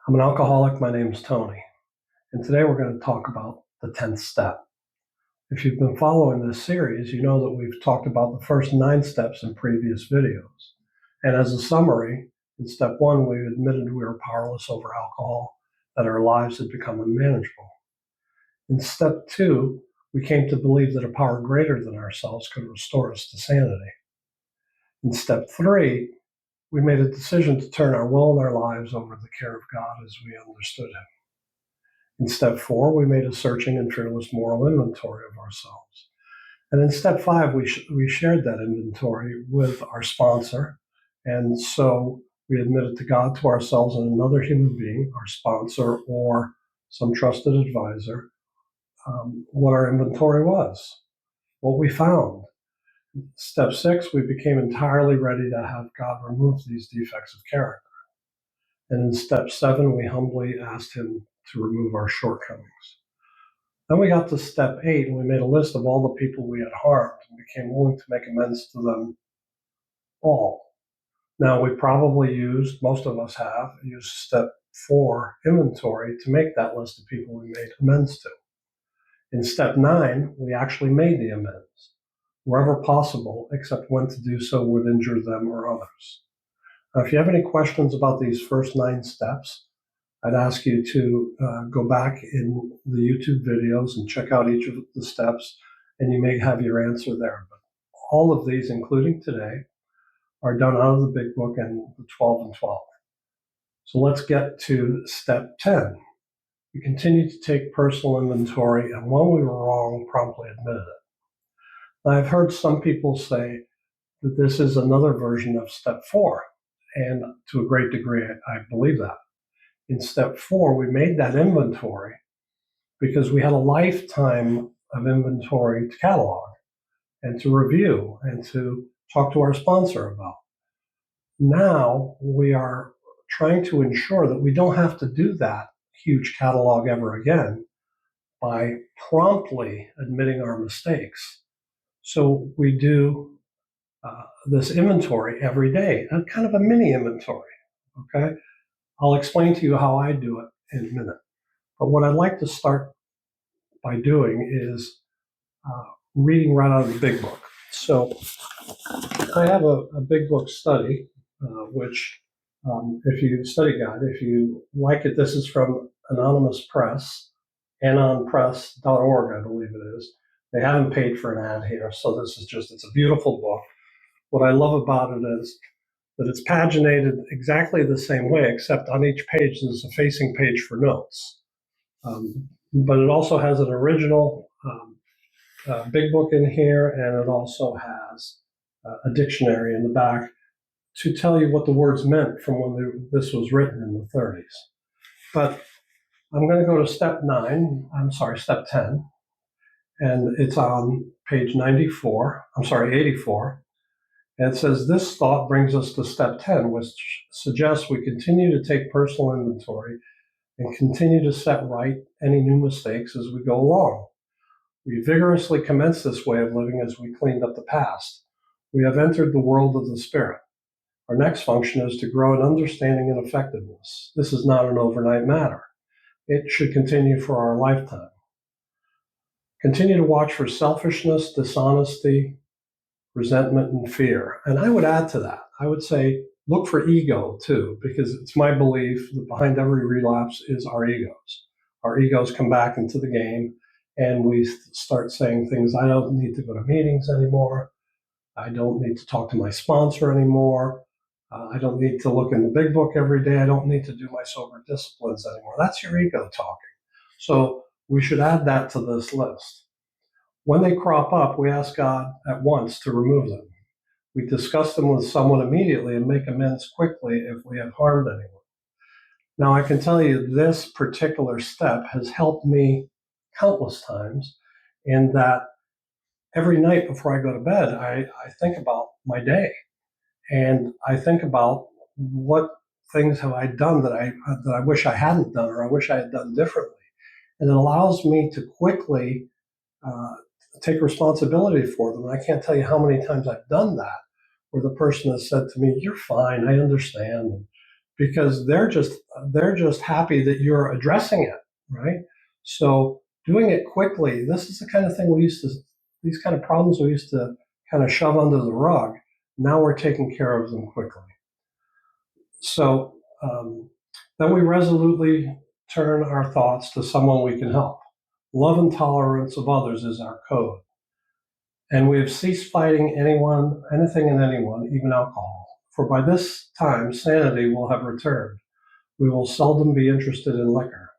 I'm an alcoholic. My name's Tony. And today we're going to talk about the 10th step. If you've been following this series, you know that we've talked about the first 9 steps in previous videos. And as a summary, in step 1, we admitted we were powerless over alcohol, that our lives had become unmanageable. In step 2, we came to believe that a power greater than ourselves could restore us to sanity. In step 3, we made a decision to turn our will and our lives over to the care of God as we understood Him. In step 4, we made a searching and fearless moral inventory of ourselves. And in step 5, we shared that inventory with our sponsor. And so we admitted to God, to ourselves, and another human being, our sponsor or some trusted advisor, what our inventory was, what we found. Step 6, we became entirely ready to have God remove these defects of character. And in step 7, we humbly asked Him to remove our shortcomings. Then we got to step 8, and we made a list of all the people we had harmed and became willing to make amends to them all. Now, we probably most of us have used step 4 inventory to make that list of people we made amends to. In step 9, we actually made the amends, wherever possible, except when to do so would injure them or others. Now, if you have any questions about these first 9 steps, I'd ask you to go back in the YouTube videos and check out each of the steps, and you may have your answer there. But all of these, including today, are done out of the Big Book and the 12 and 12. So let's get to step 10. We continue to take personal inventory, and when we were wrong, promptly admitted it. Now, I've heard some people say that this is another version of step 4, and to a great degree, I believe that. In step 4, we made that inventory because we had a lifetime of inventory to catalog and to review and to talk to our sponsor about. Now we are trying to ensure that we don't have to do that huge catalog ever again by promptly admitting our mistakes. So we do this inventory every day, kind of a mini inventory, okay? I'll explain to you how I do it in a minute. But what I'd like to start by doing is reading right out of the Big Book. So I have a Big Book study, which if you study guide, if you like it, this is from Anonymous Press, anonpress.org, I believe it is. They haven't paid for an ad here, so this is it's a beautiful book. What I love about it is that it's paginated exactly the same way, except on each page there's a facing page for notes. But it also has an original Big Book in here, and it also has a dictionary in the back to tell you what the words meant from when this was written in the 30s. But I'm going to go to step 10, and it's on page 84. And it says, this thought brings us to step 10, which suggests we continue to take personal inventory and continue to set right any new mistakes as we go along. We vigorously commence this way of living as we cleaned up the past. We have entered the world of the Spirit. Our next function is to grow in understanding and effectiveness. This is not an overnight matter. It should continue for our lifetime. Continue to watch for selfishness, dishonesty, resentment, and fear. And I would add to that. I would say look for ego too, because it's my belief that behind every relapse is our egos. Our egos come back into the game, and we start saying things, I don't need to go to meetings anymore. I don't need to talk to my sponsor anymore. I don't need to look in the Big Book every day. I don't need to do my sober disciplines anymore. That's your ego talking. So we should add that to this list. When they crop up, we ask God at once to remove them. We discuss them with someone immediately and make amends quickly if we have harmed anyone. Now, I can tell you this particular step has helped me countless times in that every night before I go to bed, I think about my day. And I think about what things have I done that I wish I hadn't done, or I wish I had done differently. And it allows me to quickly take responsibility for them. And I can't tell you how many times I've done that, where the person has said to me, you're fine, I understand. because they're just happy that you're addressing it, right? So doing it quickly, this is the kind of thing these kind of problems we used to kind of shove under the rug. Now we're taking care of them quickly. So then we resolutely turn our thoughts to someone we can help. Love and tolerance of others is our code. And we have ceased fighting anyone, anything and anyone, even alcohol. For by this time, sanity will have returned. We will seldom be interested in liquor.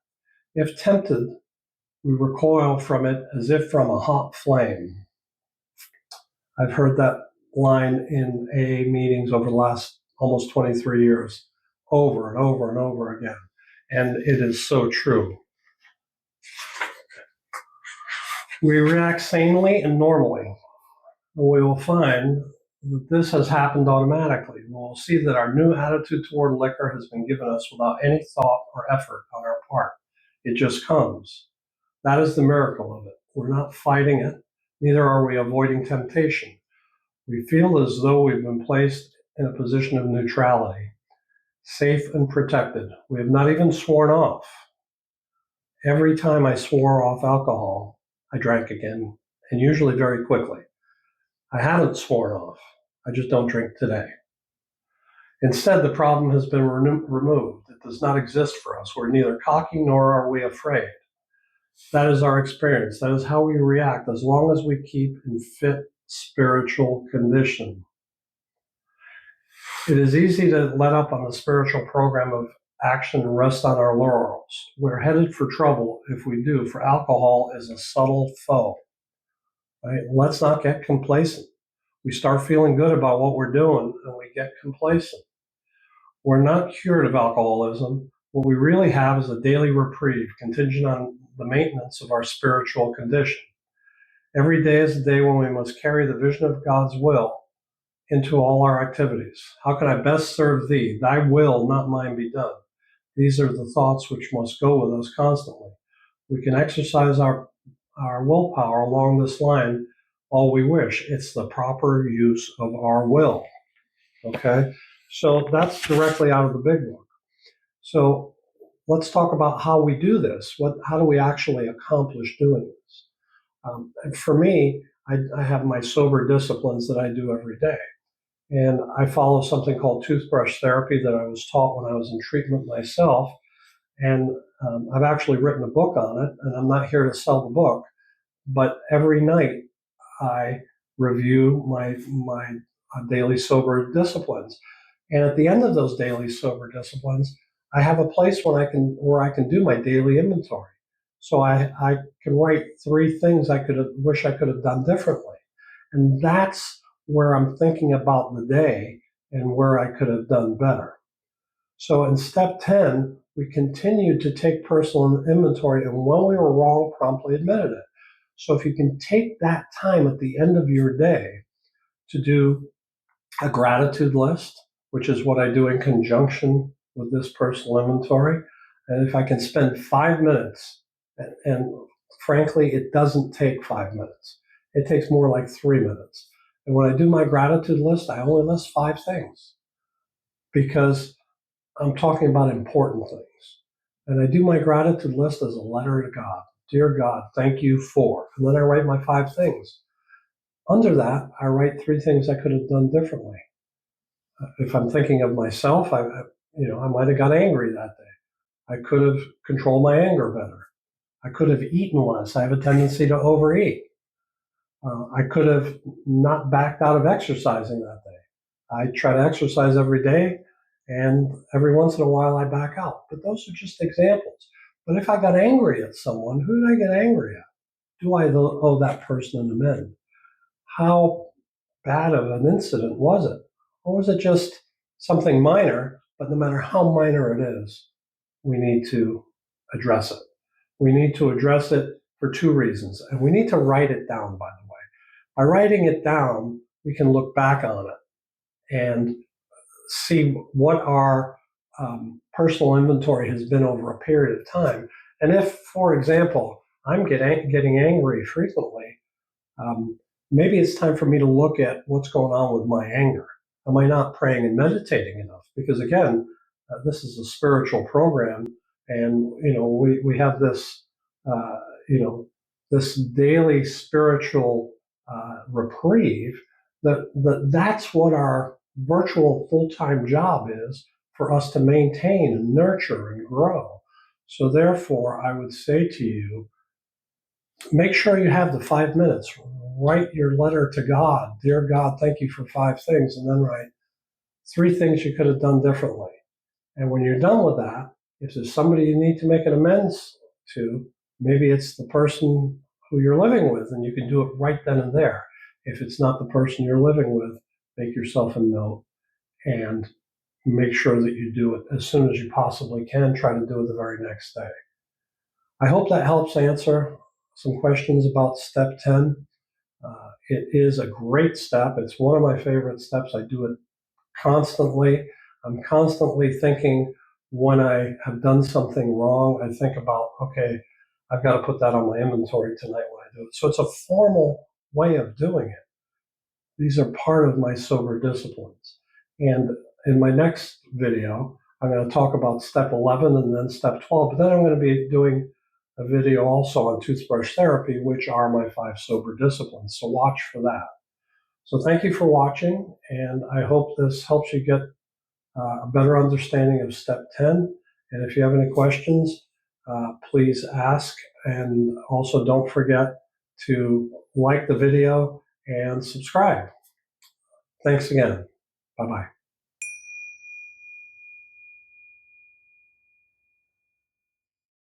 If tempted, we recoil from it as if from a hot flame. I've heard that line in AA meetings over the last almost 23 years, over and over and over again. And it is so true. We react sanely and normally. We will find that this has happened automatically. We'll see that our new attitude toward liquor has been given us without any thought or effort on our part. It just comes. That is the miracle of it. We're not fighting it, neither are we avoiding temptation. We feel as though we've been placed in a position of neutrality, safe and protected. We have not even sworn off. Every time I swore off alcohol, I drank again, and usually very quickly. I haven't sworn off. I just don't drink today. Instead, the problem has been removed. It does not exist for us. We're neither cocky nor are we afraid. That is our experience. That is how we react as long as we keep in fit spiritual condition. It is easy to let up on the spiritual program of action and rest on our laurels. We're headed for trouble if we do, for alcohol is a subtle foe. Right? Let's not get complacent. We start feeling good about what we're doing and we get complacent. We're not cured of alcoholism. What we really have is a daily reprieve contingent on the maintenance of our spiritual condition. Every day is a day when we must carry the vision of God's will into all our activities. How can I best serve thee? Thy will, not mine, be done. These are the thoughts which must go with us constantly. We can exercise our willpower along this line all we wish. It's the proper use of our will. Okay? So that's directly out of the big book. So let's talk about how we do this. How do we actually accomplish doing this? For me, I have my sober disciplines that I do every day. And I follow something called toothbrush therapy that I was taught when I was in treatment myself. And I've actually written a book on it, and I'm not here to sell the book, but every night I review my daily sober disciplines. And at the end of those daily sober disciplines, I have a place where I can do my daily inventory. So I can write 3 things I wish I could have done differently. And that's where I'm thinking about the day and where I could have done better. So in step 10, we continued to take personal inventory, and when we were wrong, promptly admitted it. So if you can take that time at the end of your day to do a gratitude list, which is what I do in conjunction with this personal inventory, and if I can spend 5 minutes, and frankly, it doesn't take 5 minutes. It takes more like 3 minutes. And when I do my gratitude list, I only list 5 things because I'm talking about important things. And I do my gratitude list as a letter to God. Dear God, thank you for. And then I write my 5 things. Under that, I write 3 things I could have done differently. If I'm thinking of myself, I might have got angry that day. I could have controlled my anger better. I could have eaten less. I have a tendency to overeat. I could have not backed out of exercising that day. I try to exercise every day, and every once in a while I back out. But those are just examples. But if I got angry at someone, who did I get angry at? Do I owe that person an amend? How bad of an incident was it? Or was it just something minor, but no matter how minor it is, we need to address it. We need to address it for 2 reasons. And we need to write it down, by the way. By writing it down, we can look back on it and see what our personal inventory has been over a period of time. And if, for example, I'm getting angry frequently, maybe it's time for me to look at what's going on with my anger. Am I not praying and meditating enough? Because again, this is a spiritual program, and we have this uh, you know this daily spiritual reprieve. That's what our virtual full-time job is, for us to maintain and nurture and grow. So therefore, I would say to you, make sure you have the 5 minutes. Write your letter to God. Dear God, thank you for 5 things, and then write 3 things you could have done differently. And when you're done with that, if there's somebody you need to make an amends to, maybe it's the person who you're living with, and you can do it right then and there. If it's not the person you're living with, make yourself a note and make sure that you do it as soon as you possibly can. Try to do it the very next day. I hope that helps answer some questions about step 10. It is a great step. It's one of my favorite steps. I do it constantly. I'm constantly thinking when I have done something wrong. I think about, okay, I've got to put that on my inventory tonight when I do it. So it's a formal way of doing it. These are part of my sober disciplines. And in my next video, I'm going to talk about step 11 and then step 12. But then I'm going to be doing a video also on toothbrush therapy, which are my 5 sober disciplines. So watch for that. So thank you for watching, and I hope this helps you get a better understanding of step 10. And if you have any questions, please ask. And also don't forget to like the video and subscribe. Thanks again. Bye-bye.